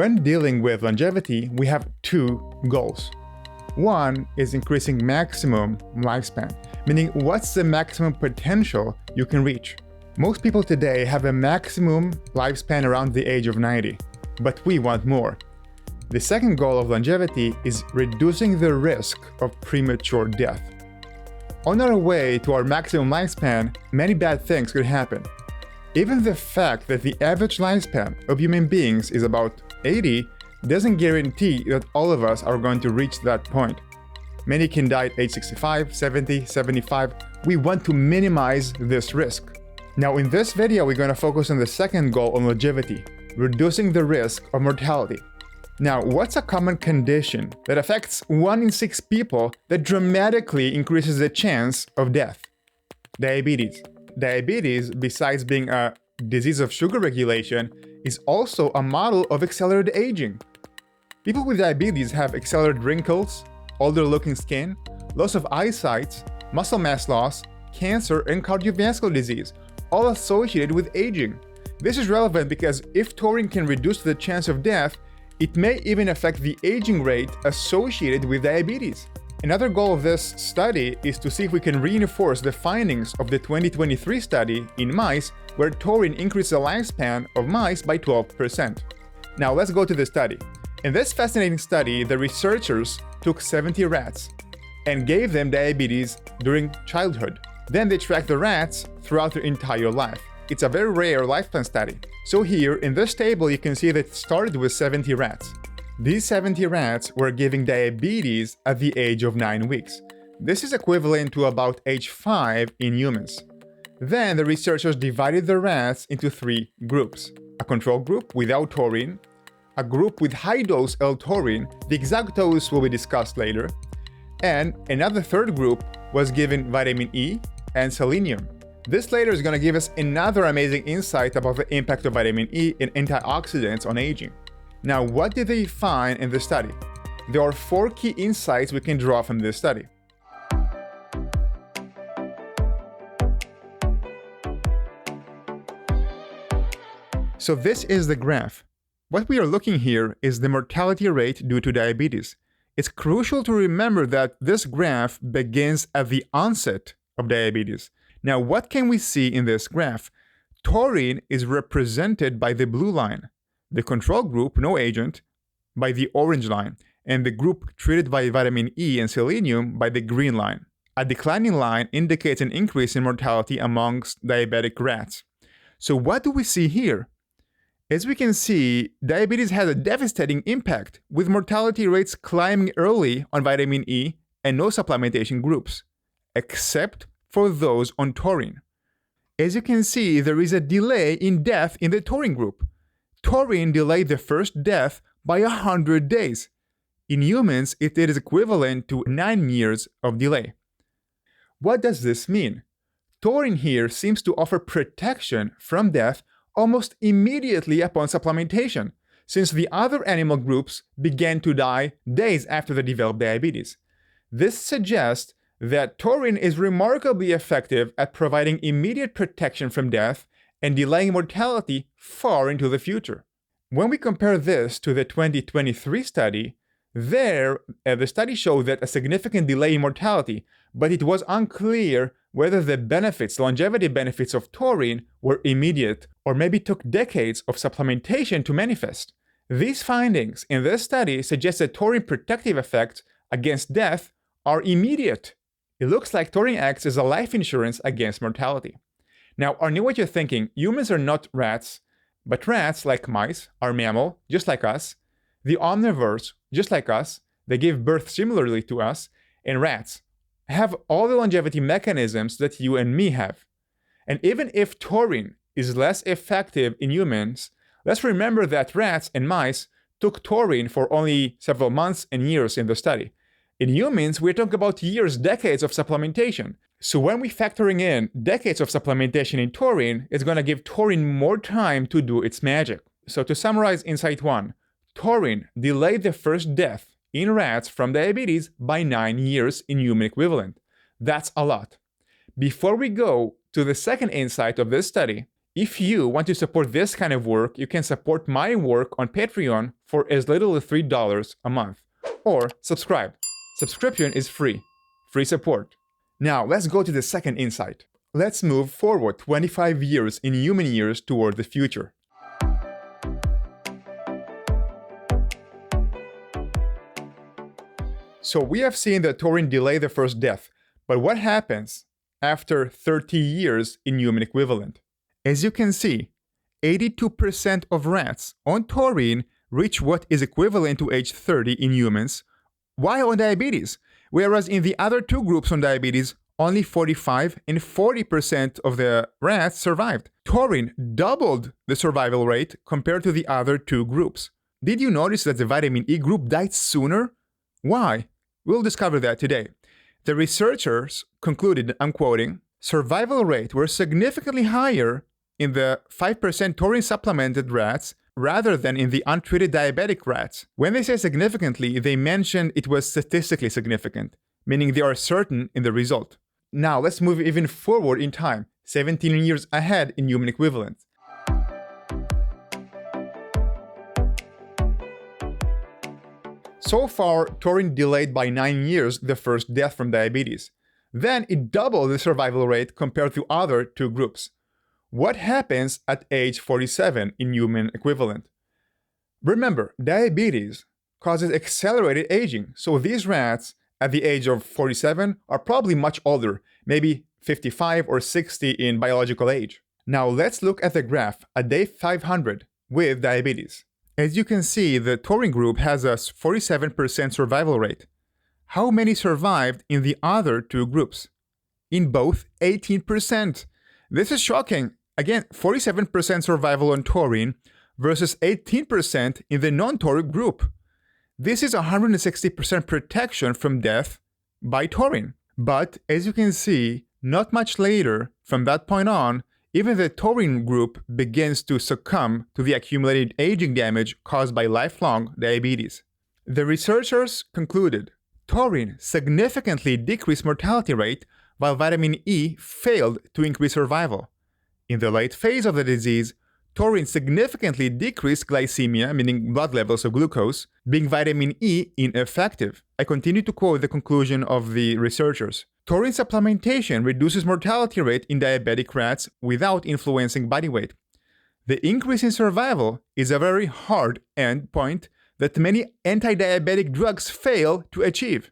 When dealing with longevity, we have two goals. One is increasing maximum lifespan, meaning what's the maximum potential you can reach. Most people today have a maximum lifespan around the age of 90, but we want more. The second goal of longevity is reducing the risk of premature death. On our way to our maximum lifespan, many bad things could happen. Even the fact that the average lifespan of human beings is about 80 doesn't guarantee that all of us are going to reach that point. Many can die at age 65, 70, 75. We want to minimize this risk. Now in this video, we're going to focus on the second goal on longevity, reducing the risk of mortality. Now, what's a common condition that affects 1 in 6 people that dramatically increases the chance of death? Diabetes. Diabetes, besides being a disease of sugar regulation, is also a model of accelerated aging. People with diabetes have accelerated wrinkles, older looking skin, loss of eyesight, muscle mass loss, cancer, and cardiovascular disease, all associated with aging. This is relevant because if taurine can reduce the chance of death, it may even affect the aging rate associated with diabetes. Another goal of this study is to see if we can reinforce the findings of the 2023 study in mice where taurine increased the lifespan of mice by 12%. Now let's go to the study. In this fascinating study, the researchers took 70 rats and gave them diabetes during childhood. Then they tracked the rats throughout their entire life. It's a very rare lifespan study. So here in this table, you can see that it started with 70 rats. These 70 rats were given diabetes at the age of 9 weeks. This is equivalent to about age 5 in humans. Then the researchers divided the rats into 3 groups. A control group without taurine, a group with high-dose L-taurine, the exact dose will be discussed later, and another third group was given vitamin E and selenium. This later is going to give us another amazing insight about the impact of vitamin E and antioxidants on aging. Now, what did they find in the study? There are 4 key insights we can draw from this study. So this is the graph. What we are looking here is the mortality rate due to diabetes. It's crucial to remember that this graph begins at the onset of diabetes. Now, what can we see in this graph? Taurine is represented by the blue line, the control group, no agent, by the orange line, and the group treated by vitamin E and selenium by the green line. A declining line indicates an increase in mortality amongst diabetic rats. So what do we see here? As we can see, diabetes has a devastating impact, with mortality rates climbing early on vitamin E and no supplementation groups, except for those on taurine. As you can see, there is a delay in death in the taurine group. Taurine delayed the first death by 100 days. In humans, it is equivalent to 9 years of delay. What does this mean? Taurine here seems to offer protection from death almost immediately upon supplementation, since the other animal groups began to die days after they developed diabetes. This suggests that taurine is remarkably effective at providing immediate protection from death and delaying mortality far into the future. When we compare this to the 2023 study, the study showed that a significant delay in mortality, but it was unclear whether the longevity benefits of taurine were immediate or maybe took decades of supplementation to manifest. These findings in this study suggest that taurine protective effects against death are immediate. It looks like taurine acts as a life insurance against mortality. Now, I know what you're thinking. Humans are not rats, but rats, like mice, are mammal, just like us. The omnivores, just like us, they give birth similarly to us, and rats have all the longevity mechanisms that you and me have. And even if taurine is less effective in humans, let's remember that rats and mice took taurine for only several months and years in the study. In humans, we're talking about years, decades of supplementation. So when we're factoring in decades of supplementation in taurine, it's going to give taurine more time to do its magic. So to summarize insight 1, taurine delayed the first death in rats from diabetes by 9 years in human equivalent. That's a lot. Before we go to the second insight of this study, If you want to support this kind of work, you can support my work on Patreon for as little as $3 a month. Or subscribe. Subscription is free. Free support. Now, let's go to the second insight. Let's move forward 25 years in human years toward the future. So we have seen that taurine delay the first death, but what happens after 30 years in human equivalent? As you can see, 82% of rats on taurine reach what is equivalent to age 30 in humans, while on diabetes, whereas in the other two groups on diabetes, only 45 and 40% of the rats survived. Taurine doubled the survival rate compared to the other two groups. Did you notice that the vitamin E group died sooner? Why? We'll discover that today. The researchers concluded, I'm quoting, survival rate were significantly higher in the 5% taurine supplemented rats rather than in the untreated diabetic rats. When they say significantly, they mentioned it was statistically significant, meaning they are certain in the result. Now let's move even forward in time, 17 years ahead in human equivalent. So far, taurine delayed by 9 years the first death from diabetes. Then it doubled the survival rate compared to other two groups. What happens at age 47 in human equivalent? Remember, diabetes causes accelerated aging, so these rats at the age of 47 are probably much older, maybe 55 or 60 in biological age. Now let's look at the graph at day 500 with diabetes. As you can see, the taurine group has a 47% survival rate. How many survived in the other two groups? In both, 18%. This is shocking. Again, 47% survival on taurine versus 18% in the non-taurine group. This is 160% protection from death by taurine. But as you can see, not much later, from that point on, even the taurine group begins to succumb to the accumulated aging damage caused by lifelong diabetes. The researchers concluded taurine significantly decreased mortality rate while vitamin E failed to increase survival. In the late phase of the disease, taurine significantly decreased glycemia, meaning blood levels of glucose, being vitamin E ineffective. I continue to quote the conclusion of the researchers. Taurine supplementation reduces mortality rate in diabetic rats without influencing body weight. The increase in survival is a very hard endpoint that many anti-diabetic drugs fail to achieve.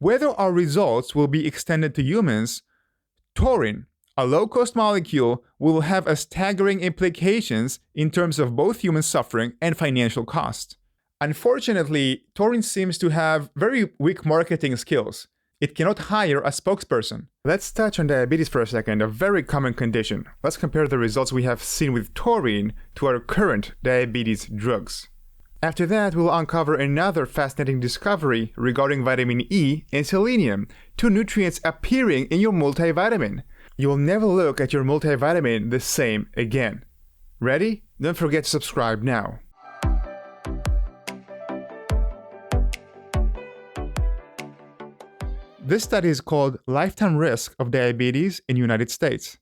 Whether our results will be extended to humans, taurine, a low-cost molecule, will have a staggering implications in terms of both human suffering and financial cost. Unfortunately, taurine seems to have very weak marketing skills. It cannot hire a spokesperson. Let's touch on diabetes for a second, a very common condition. Let's compare the results we have seen with taurine to our current diabetes drugs. After that, we'll uncover another fascinating discovery regarding vitamin E and selenium, two nutrients appearing in your multivitamin. You will never look at your multivitamin the same again. Ready? Don't forget to subscribe now. This study is called Lifetime Risk of Diabetes in United States.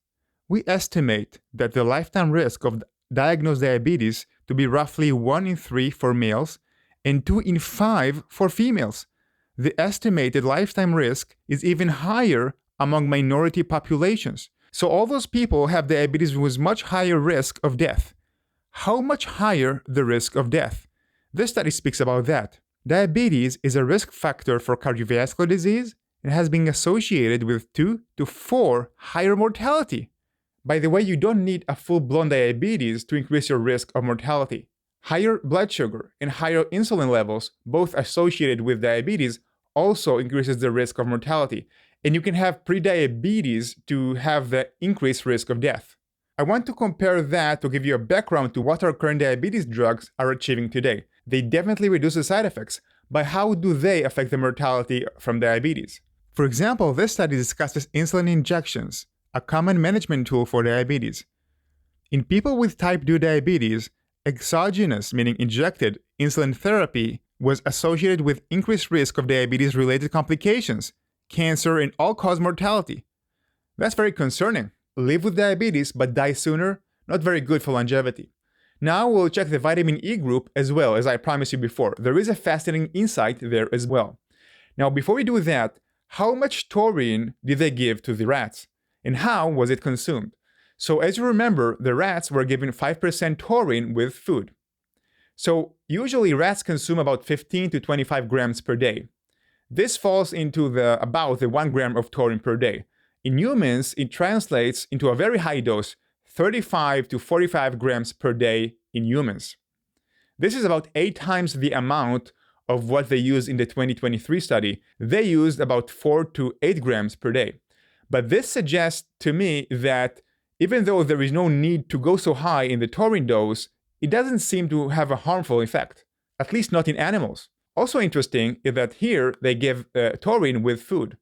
We estimate that the lifetime risk of diagnosed diabetes to be roughly 1 in 3 for males and 2 in 5 for females. The estimated lifetime risk is even higher among minority populations. So all those people have diabetes with much higher risk of death. How much higher the risk of death? This study speaks about that. Diabetes is a risk factor for cardiovascular disease and has been associated with 2 to 4 higher mortality. By the way, you don't need a full-blown diabetes to increase your risk of mortality. Higher blood sugar and higher insulin levels, both associated with diabetes, also increases the risk of mortality. And you can have prediabetes to have the increased risk of death. I want to compare that to give you a background to what our current diabetes drugs are achieving today. They definitely reduce the side effects, but how do they affect the mortality from diabetes? For example, this study discusses insulin injections, a common management tool for diabetes. In people with type 2 diabetes, exogenous, meaning injected, insulin therapy was associated with increased risk of diabetes-related complications, cancer, and all-cause mortality. That's very concerning. Live with diabetes but die sooner? not very good for longevity. Now we'll check the vitamin E group as well, as I promised you before. There is a fascinating insight there as well. Now, before we do that, how much taurine did they give to the rats? And how was it consumed? So as you remember, the rats were given 5% taurine with food. So usually rats consume about 15 to 25 grams per day. This falls into about the 1 gram of taurine per day. In humans, it translates into a very high dose, 35 to 45 grams per day in humans. This is about 8 times the amount of what they used in the 2023 study. They used about 4 to 8 grams per day. But this suggests to me that even though there is no need to go so high in the taurine dose, it doesn't seem to have a harmful effect, at least not in animals. Also interesting is that here they give taurine with food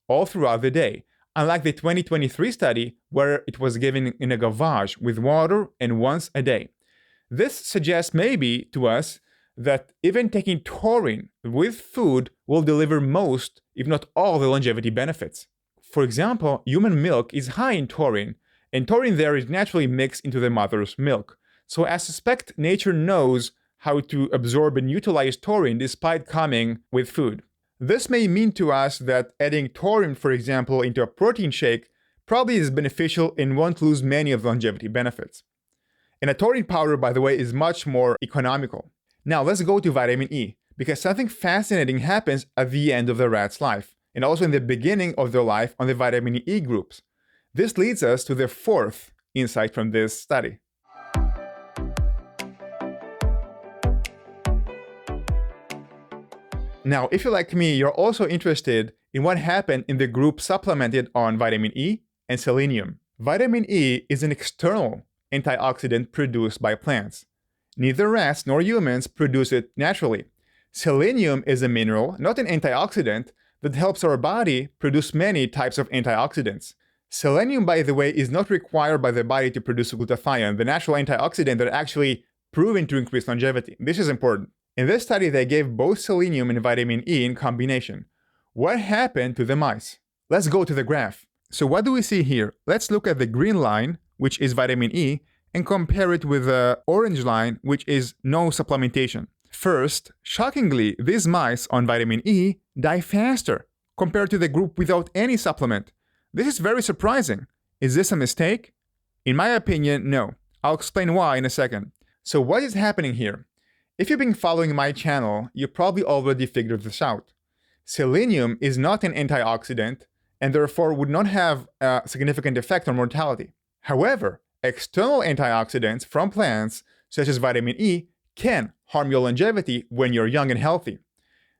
all throughout the day, unlike the 2023 study where it was given in a gavage with water and once a day. This suggests maybe to us that even taking taurine with food will deliver most, if not all, the longevity benefits. For example, human milk is high in taurine, and taurine there is naturally mixed into the mother's milk. So I suspect nature knows how to absorb and utilize taurine despite coming with food. This may mean to us that adding taurine, for example, into a protein shake probably is beneficial and won't lose many of the longevity benefits. And a taurine powder, by the way, is much more economical. Now let's go to vitamin E, because something fascinating happens at the end of the rat's life, and also in the beginning of their life on the vitamin E groups. This leads us to the fourth insight from this study. Now, if you're like me, you're also interested in what happened in the group supplemented on vitamin E and selenium. Vitamin E is an external antioxidant produced by plants. Neither rats nor humans produce it naturally. Selenium is a mineral, not an antioxidant, that helps our body produce many types of antioxidants. Selenium, by the way, is not required by the body to produce glutathione, the natural antioxidant that actually proven to increase longevity. This is important. In this study, they gave both selenium and vitamin E in combination. What happened to the mice? Let's go to the graph. So what do we see here? Let's look at the green line, which is vitamin E, and compare it with the orange line, which is no supplementation. First, shockingly, these mice on vitamin E die faster compared to the group without any supplement. This is very surprising. Is this a mistake? In my opinion, no. I'll explain why in a second. So what is happening here? If you've been following my channel, you probably already figured this out. Selenium is not an antioxidant and therefore would not have a significant effect on mortality. However, external antioxidants from plants, such as vitamin E, can harm your longevity when you're young and healthy.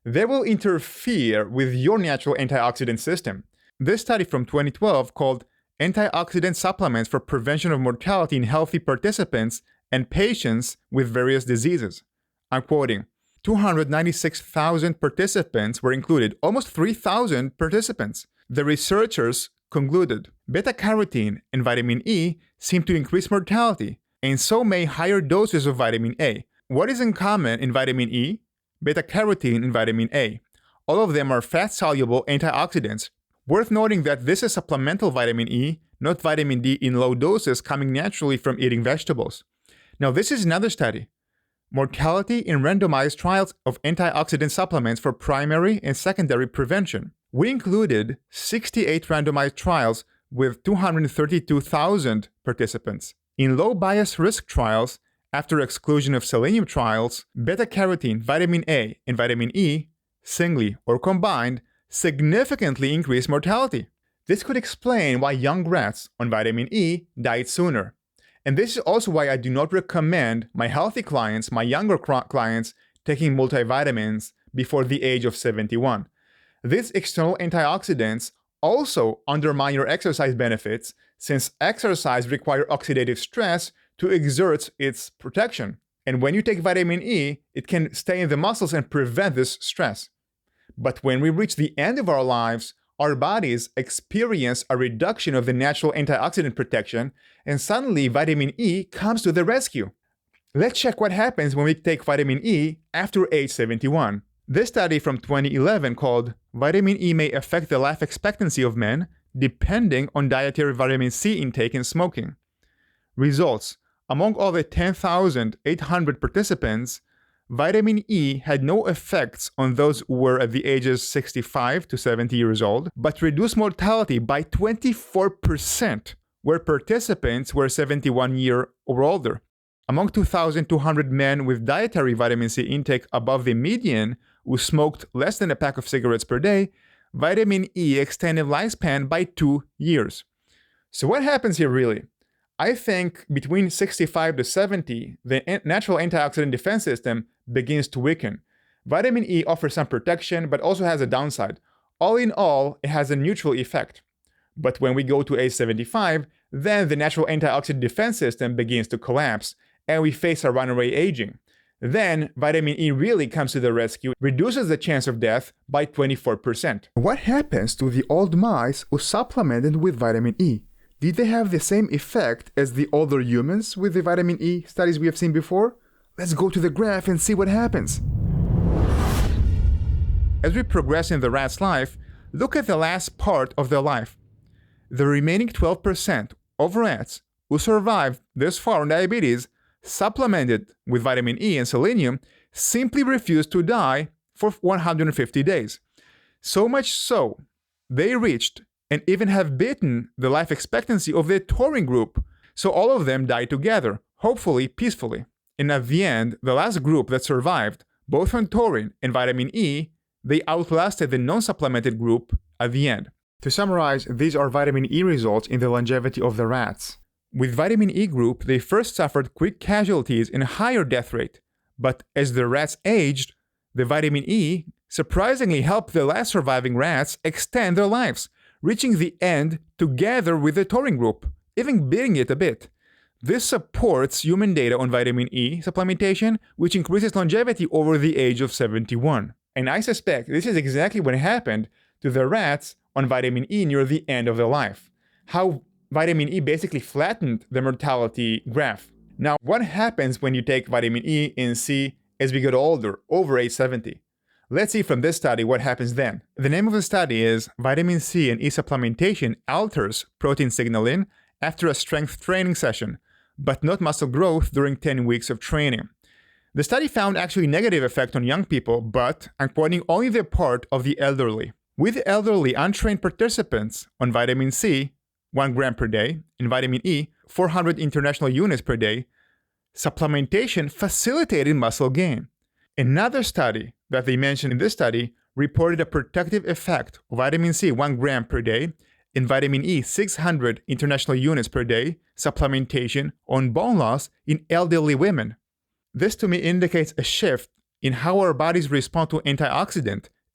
They will interfere with your natural antioxidant system. This study from 2012 called Antioxidant Supplements for Prevention of Mortality in Healthy Participants and Patients with Various Diseases. I'm quoting, 296,000 participants were included, almost 3,000 participants. The researchers concluded beta-carotene and vitamin E seem to increase mortality, and so may higher doses of vitamin A. What is in common in vitamin E, beta-carotene, and vitamin A? All of them are fat-soluble antioxidants. Worth noting that this is supplemental vitamin E, not vitamin D in low doses coming naturally from eating vegetables. Now, this is another study. Mortality in randomized trials of antioxidant supplements for primary and secondary prevention. We included 68 randomized trials with 232,000 participants. In low bias risk trials, after exclusion of selenium trials, beta-carotene, vitamin A, and vitamin E, singly or combined, significantly increased mortality. This could explain why young rats on vitamin E died sooner. And this is also why I do not recommend my healthy clients, my younger clients, taking multivitamins before the age of 71. These external antioxidants also undermine your exercise benefits, since exercise requires oxidative stress to exert its protection. And when you take vitamin E, it can stay in the muscles and prevent this stress. But when we reach the end of our lives, our bodies experience a reduction of the natural antioxidant protection, and suddenly vitamin E comes to the rescue. Let's check what happens when we take vitamin E after age 71. This study from 2011 called Vitamin E May Affect the Life Expectancy of Men Depending on Dietary Vitamin C Intake and Smoking. Results. Among all the 10,800 participants, vitamin E had no effects on those who were at the ages 65 to 70 years old, but reduced mortality by 24%, where participants were 71 years or older. Among 2,200 men with dietary vitamin C intake above the median, who smoked less than a pack of cigarettes per day, vitamin E extended lifespan by 2 years. So what happens here really? I think between 65 to 70, the natural antioxidant defense system begins to weaken. Vitamin E offers some protection, but also has a downside. All in all, it has a neutral effect. But when we go to age 75, then the natural antioxidant defense system begins to collapse, and we face a runaway aging. Then, vitamin E really comes to the rescue, reduces the chance of death by 24%. What happens to the old mice who supplemented with vitamin E? Did they have the same effect as the older humans with the vitamin E studies we have seen before? Let's go to the graph and see what happens. As we progress in the rat's life, look at the last part of their life. The remaining 12% of rats who survived this far on diabetes, supplemented with vitamin E and selenium, simply refused to die for 150 days. So much so, they reached and even have beaten the life expectancy of the taurine group. So all of them died together, hopefully peacefully. And at the end, the last group that survived, both on taurine and vitamin E, they outlasted the non-supplemented group at the end. To summarize, these are vitamin E results in the longevity of the rats. With vitamin E group, they first suffered quick casualties and a higher death rate. But as the rats aged, the vitamin E surprisingly helped the last surviving rats extend their lives, reaching the end together with the taurine group, even beating it a bit. This supports human data on vitamin E supplementation, which increases longevity over the age of 71. And I suspect this is exactly what happened to the rats on vitamin E near the end of their life. How vitamin E basically flattened the mortality graph. Now, what happens when you take vitamin E and C as we get older, over age 70? Let's see from this study what happens then. The name of the study is Vitamin C and E Supplementation Alters Protein Signaling After a Strength Training Session, but not muscle growth during 10 weeks of training. The study found actually negative effect on young people, but I'm quoting only the part of the elderly. With elderly untrained participants on vitamin C, 1 gram per day, and vitamin E, 400 international units per day, supplementation facilitated muscle gain. Another study that they mentioned in this study reported a protective effect of vitamin C 1 gram per day and vitamin E 600 international units per day supplementation on bone loss in elderly women. This to me indicates a shift in how our bodies respond to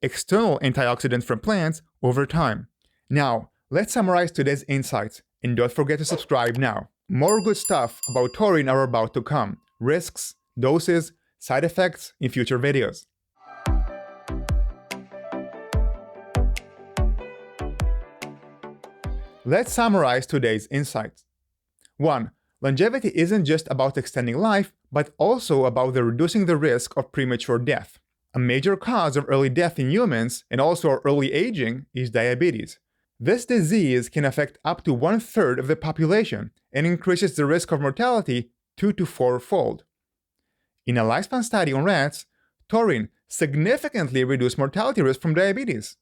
external antioxidants from plants over time. Now, let's summarize today's insights, and don't forget to subscribe now. More good stuff about taurine are about to come. Risks, doses, side effects in future videos. Let's summarize today's insights. 1. Longevity isn't just about extending life, but also about reducing the risk of premature death. A major cause of early death in humans, and also early aging, is diabetes. This disease can affect up to 1/3 of the population and increases the risk of mortality 2 to 4-fold. In a lifespan study on rats, taurine significantly reduced mortality risk from diabetes.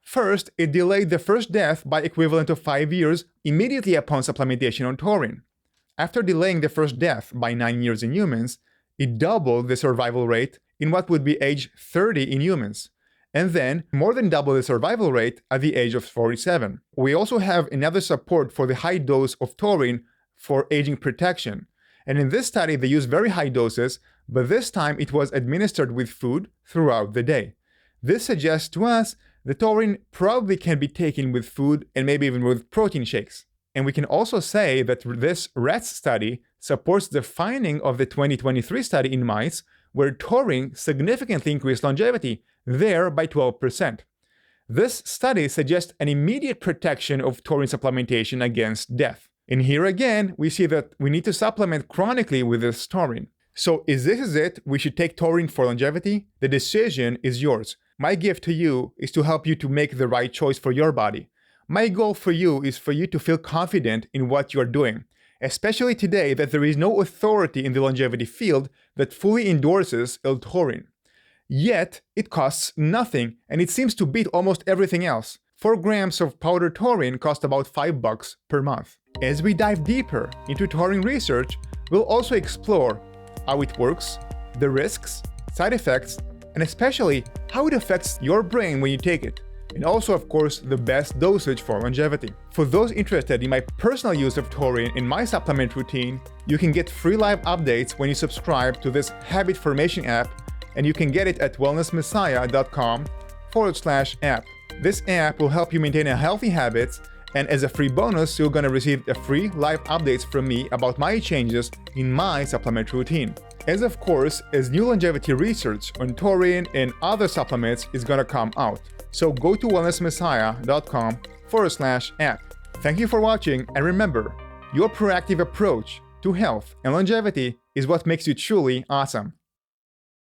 First, it delayed the first death by equivalent of 5 years immediately upon supplementation on taurine. After delaying the first death by 9 years in humans, it doubled the survival rate in what would be age 30 in humans, and then more than double the survival rate at the age of 47. We also have another support for the high dose of taurine for aging protection. And in this study, they used very high doses, but this time it was administered with food throughout the day. This suggests to us that taurine probably can be taken with food and maybe even with protein shakes. And we can also say that this rats study supports the finding of the 2023 study in mice, where taurine significantly increased longevity, there by 12%. This study suggests an immediate protection of taurine supplementation against death. And here again, we see that we need to supplement chronically with this taurine. So is this it? We should take taurine for longevity? The decision is yours. My gift to you is to help you to make the right choice for your body. My goal for you is for you to feel confident in what you're doing. especially today that there is no authority in the longevity field that fully endorses L-taurine. Yet, it costs nothing, and it seems to beat almost everything else. 4 grams of powdered taurine cost about $5 per month. As we dive deeper into taurine research, we'll also explore how it works, the risks, side effects, and especially how it affects your brain when you take it. And also, of course, the best dosage for longevity. For those interested in my personal use of taurine in my supplement routine, you can get free live updates when you subscribe to this habit formation app, and you can get it at wellnessmessiah.com/app. This app will help you maintain a healthy habits, and as a free bonus, you're gonna receive a free live updates from me about my changes in my supplement routine. As of course, as new longevity research on taurine and other supplements is gonna come out. So go to wellnessmessiah.com/app. Thank you for watching, and remember, your proactive approach to health and longevity is what makes you truly awesome.